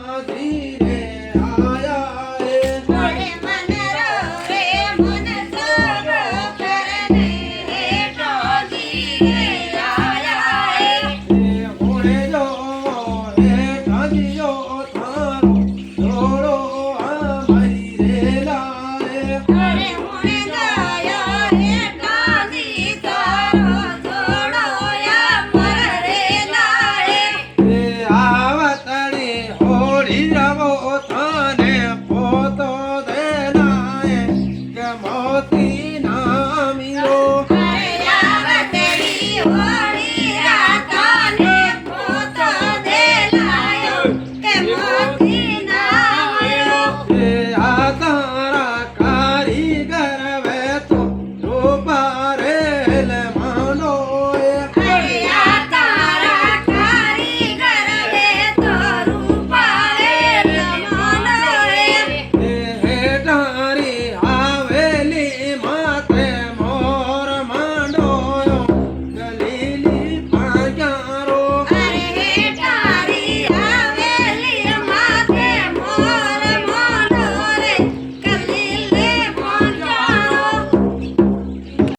ધીરે આયા રે ઓરે મન રે મન સોગો કરને હેઠો ધીરે આયા હોળે જો હે ઠાજીઓ થારો જોડો અમારી રેલા રે ઓરે મુણે ગાયો હેઠો ધી તારો જોડો અમર રેલા આવતણી હોળી રવો